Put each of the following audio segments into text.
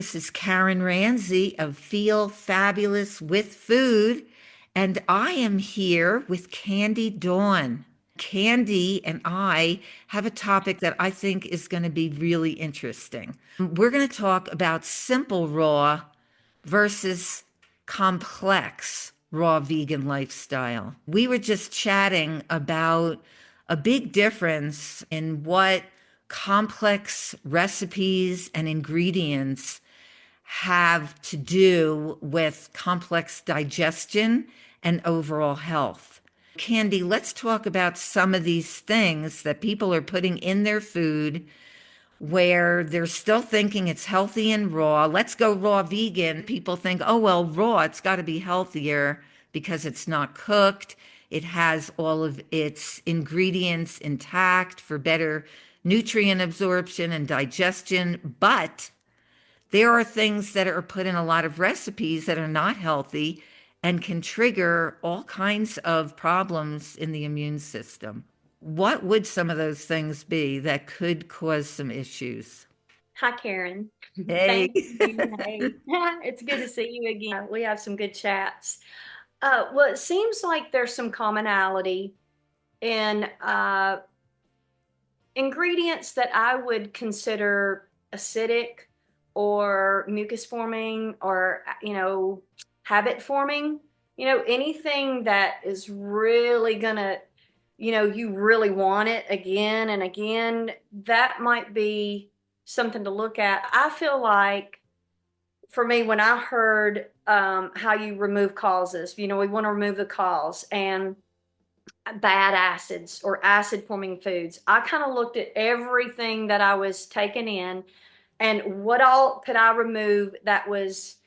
This is Karen Ranzi of Feel Fabulous with Food, and I am here with Candy Dawn. Candy and I have a topic that I think is going to be really interesting. We're going to talk about simple raw versus complex raw vegan lifestyle. We were just chatting about a big difference in what complex recipes and ingredients have to do with complex digestion and overall health. Candy, let's talk about some of these things that people are putting in their food where they're still thinking it's healthy and raw. Let's go raw vegan. People think, oh, well, raw, it's got to be healthier because it's not cooked. It has all of its ingredients intact for better nutrient absorption and digestion. But there are things that are put in a lot of recipes that are not healthy and can trigger all kinds of problems in the immune system. What would some of those things be that could cause some issues? Hi, Karen. Hey. Thank you. Hey, it's good to see you again. We have some good chats. Well, it seems like there's some commonality in ingredients that I would consider acidic or mucus forming or, habit forming. Anything that is really gonna, you really want it again and again, that might be something to look at. I feel like for me, when I heard how you remove causes, we want to remove the cause and bad acids or acid forming foods. I kind of looked at everything that I was taking in and what all could I remove that was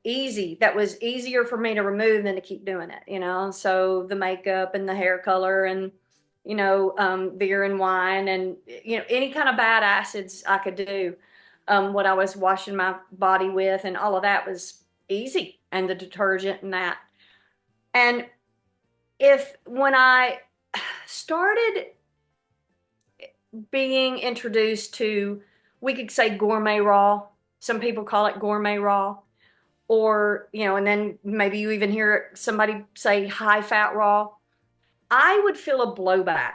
easy, that was easier for me to remove than to keep doing it. So the makeup and the hair color and, beer and wine and, any kind of bad acids I could do. What I was washing my body with and all of that was easy, and the detergent and that. And if when I started being introduced to, we could say gourmet raw, some people call it gourmet raw, or, and then maybe you even hear somebody say high fat raw, I would feel a blowback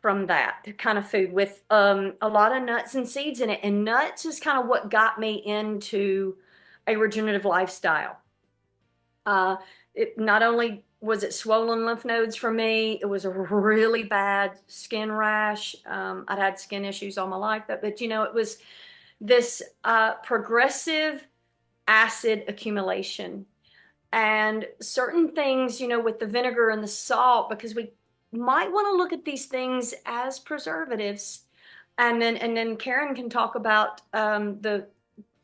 from that kind of food with a lot of nuts and seeds in it. And nuts is kind of what got me into a regenerative lifestyle. It not only was it swollen lymph nodes for me, it was a really bad skin rash. I'd had skin issues all my life, but it was this progressive acid accumulation and certain things, with the vinegar and the salt, because we might want to look at these things as preservatives. And then Karen can talk about the,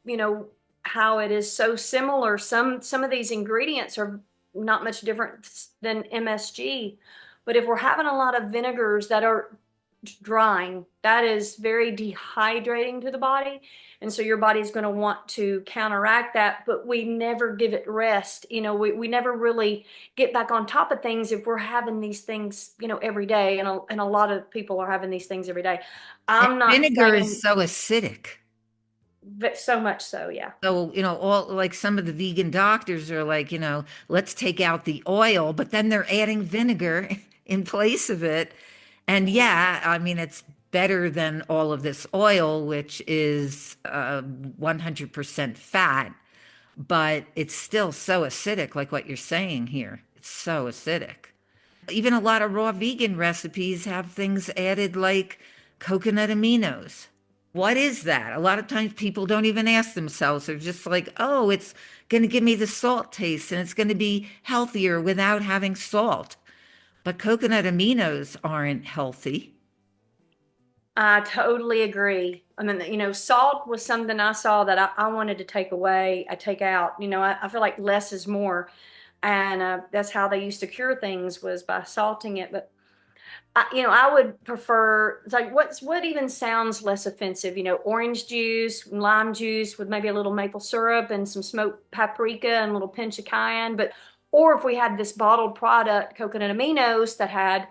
you know, how it is so similar. Some of these ingredients are not much different than MSG, but if we're having a lot of vinegars that are drying, that is very dehydrating to the body. And so your body's going to want to counteract that, but we never give it rest. We never really get back on top of things if we're having these things, every day. And a lot of people are having these things every day. And I'm not vinegar is saying, so acidic. but so much so, yeah. So, all like some of the vegan doctors are like, let's take out the oil, but then they're adding vinegar in place of it. And yeah, I mean, it's better than all of this oil, which is 100% fat, but it's still so acidic, like what you're saying here. It's so acidic. Even a lot of raw vegan recipes have things added like coconut aminos. What is that? A lot of times people don't even ask themselves. They're just like, oh, it's going to give me the salt taste and it's going to be healthier without having salt. But coconut aminos aren't healthy. I totally agree. I mean, salt was something I saw that I wanted to take away, I take out. I feel like less is more. And that's how they used to cure things, was by salting it. But I would prefer, it's like, what even sounds less offensive? Orange juice, lime juice with maybe a little maple syrup and some smoked paprika and a little pinch of cayenne. Or if we had this bottled product, coconut aminos, that had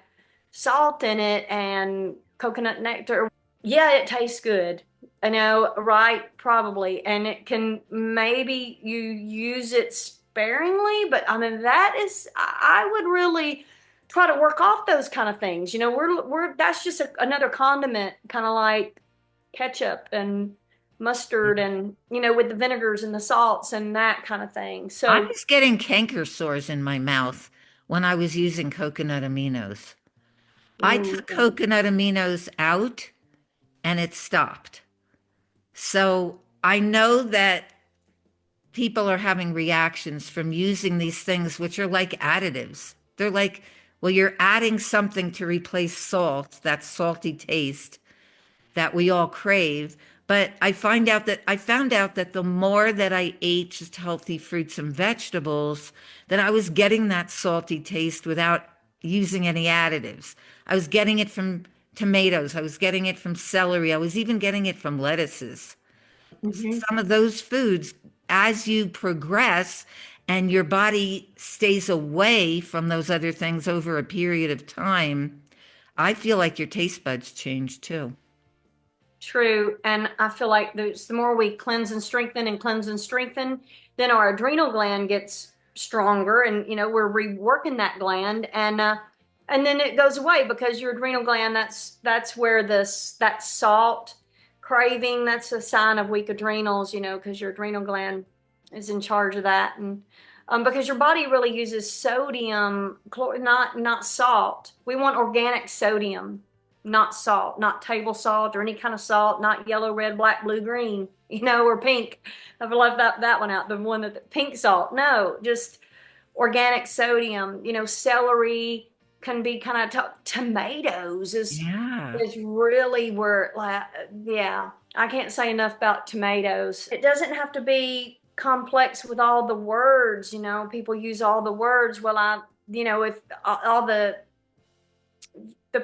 salt in it and coconut nectar, yeah, it tastes good. I know, right? Probably. And it can, maybe you use it sparingly, but I mean, that is, I would really try to work off those kind of things. That's just another condiment, kind of like ketchup and mustard and, with the vinegars and the salts and that kind of thing. I So, was getting canker sores in my mouth when I was using coconut aminos. I ooh, took coconut aminos out and it stopped. So I know that people are having reactions from using these things, which are like additives. They're like, well, you're adding something to replace salt, that salty taste that we all crave. But I found out that the more that I ate just healthy fruits and vegetables, that I was getting that salty taste without using any additives. I was getting it from tomatoes. I was getting it from celery. I was even getting it from lettuces. mhm. Some of those foods, as you progress and your body stays away from those other things over a period of time, I feel like your taste buds change too. True. And I feel like the more we cleanse and strengthen, then our adrenal gland gets stronger and we're reworking that gland and then it goes away because your adrenal gland, that's where that salt craving, that's a sign of weak adrenals, because your adrenal gland is in charge of that. And because your body really uses sodium, not salt. We want organic sodium, not salt, not table salt or any kind of salt, not yellow, red, black, blue, green, or pink. I've left that one out, the one that the pink salt. No, just organic sodium. Celery can be kind of tomatoes Yeah. is really where, like, yeah, I can't say enough about tomatoes. It doesn't have to be complex with all the words. People use all the words. Well, if all the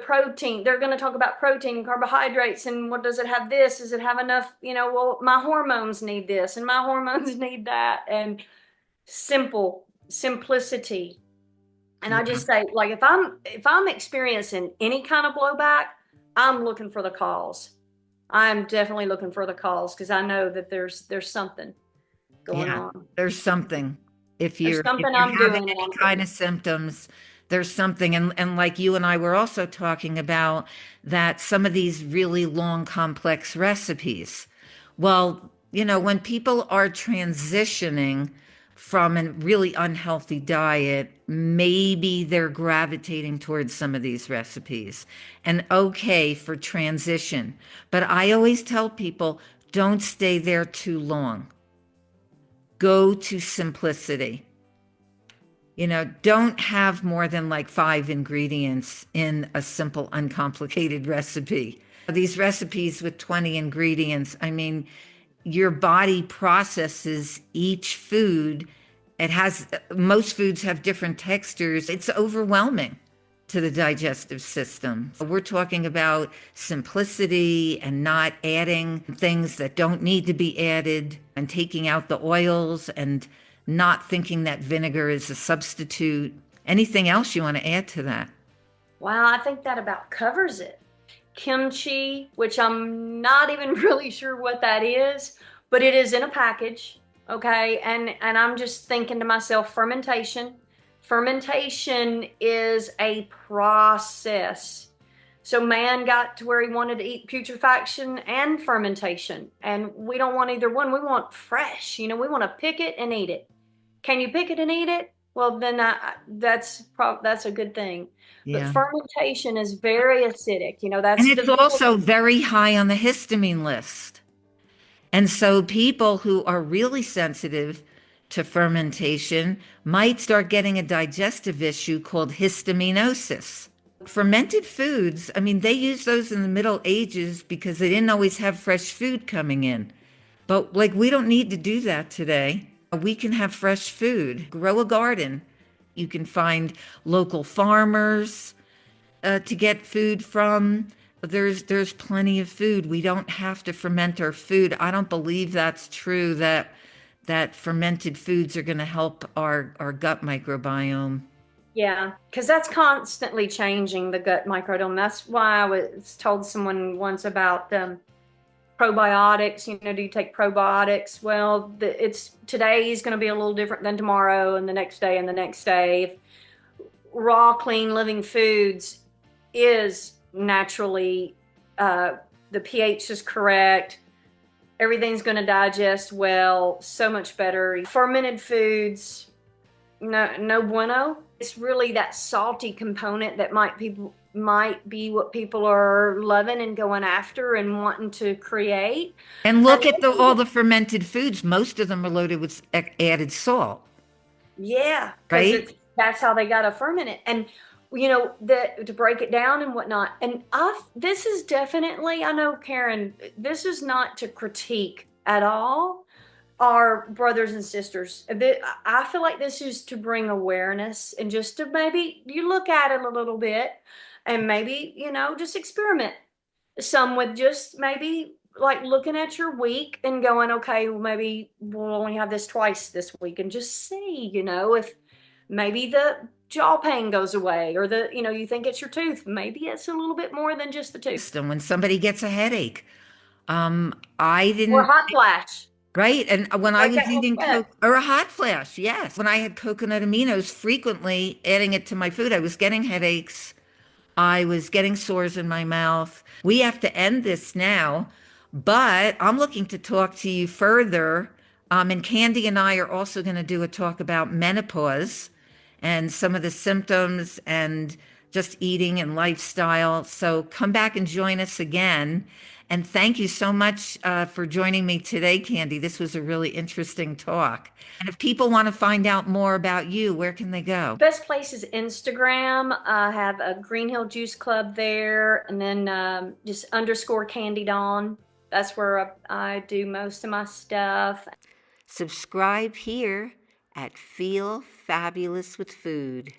protein, they're going to talk about protein and carbohydrates and what does it have, this, does it have enough, well, my hormones need this and my hormones need that, and simplicity. And I Yeah. just say, like, if I'm experiencing any kind of blowback, I'm looking for the cause. I'm definitely looking for the cause because I know that there's something going Yeah, on. there's something. There's If something you're I'm having doing and any I'm kind getting. of symptoms, there's something. And like you and I were also talking about that some of these really long, complex recipes. Well, when people are transitioning from a really unhealthy diet, maybe they're gravitating towards some of these recipes. And okay for transition. But I always tell people, don't stay there too long. Go to simplicity. Don't have more than like 5 ingredients in a simple, uncomplicated recipe. These recipes with 20 ingredients, I mean, your body processes each food. Most foods have different textures. It's overwhelming to the digestive system. We're talking about simplicity and not adding things that don't need to be added and taking out the oils and not thinking that vinegar is a substitute. Anything else you want to add to that? Wow, I think that about covers it. Kimchi, which I'm not even really sure what that is, but it is in a package. Okay. And I'm just thinking to myself, fermentation. Fermentation is a process. So man got to where he wanted to eat putrefaction and fermentation. And we don't want either one. We want fresh. We want to pick it and eat it. Can you pick it and eat it? Well, then that's a good thing. But Yeah. fermentation is very acidic. And That's the it's biggest. also very high on the histamine list. And so people who are really sensitive to fermentation might start getting a digestive issue called histaminosis. Fermented foods, I mean, they used those in the Middle Ages because they didn't always have fresh food coming in. But like, we don't need to do that today. We can have fresh food, grow a garden. You can find local farmers to get food from. There's plenty of food. We don't have to ferment our food. I don't believe that's true that fermented foods are going to help our gut microbiome. Yeah, because that's constantly changing the gut microbiome. That's why I was told someone once about them. Probiotics, do you take probiotics? Well, it's today is going to be a little different than tomorrow and the next day and the next day. Raw, clean, living foods is naturally, uh, the pH is correct. Everything's going to digest well, so much better. Fermented foods, no, no bueno. It's really that salty component that might be what people are loving and going after and wanting to create. And And look at all the fermented foods. Most of them are loaded with added salt, yeah, because right? it's that's how they got to ferment it. And to break it down and whatnot. And this is definitely, I know, Karen, this is not to critique at all our brothers and sisters. I feel like this is to bring awareness and just to maybe you look at it a little bit and maybe, just experiment some with just maybe like looking at your week and going, okay, well, maybe we'll only have this twice this week and just see, if maybe the jaw pain goes away or you think it's your tooth. Maybe it's a little bit more than just the tooth And when somebody gets a headache, I or didn't, hot flash. right? And when I Break was that real eating quick. Coke or a hot flash, yes. When I had coconut aminos frequently adding it to my food, I was getting headaches. I was getting sores in my mouth. We have to end this now, but I'm looking to talk to you further. And Candy and I are also going to do a talk about menopause and some of the symptoms and just eating and lifestyle. So come back and join us again. And thank you so much for joining me today, Candy. This was a really interesting talk. And if people want to find out more about you, where can they go? Best place is Instagram. I have a Green Hill Juice Club there, and then just underscore Candy Dawn. That's where I do most of my stuff. Subscribe here at Feel Fabulous with Food.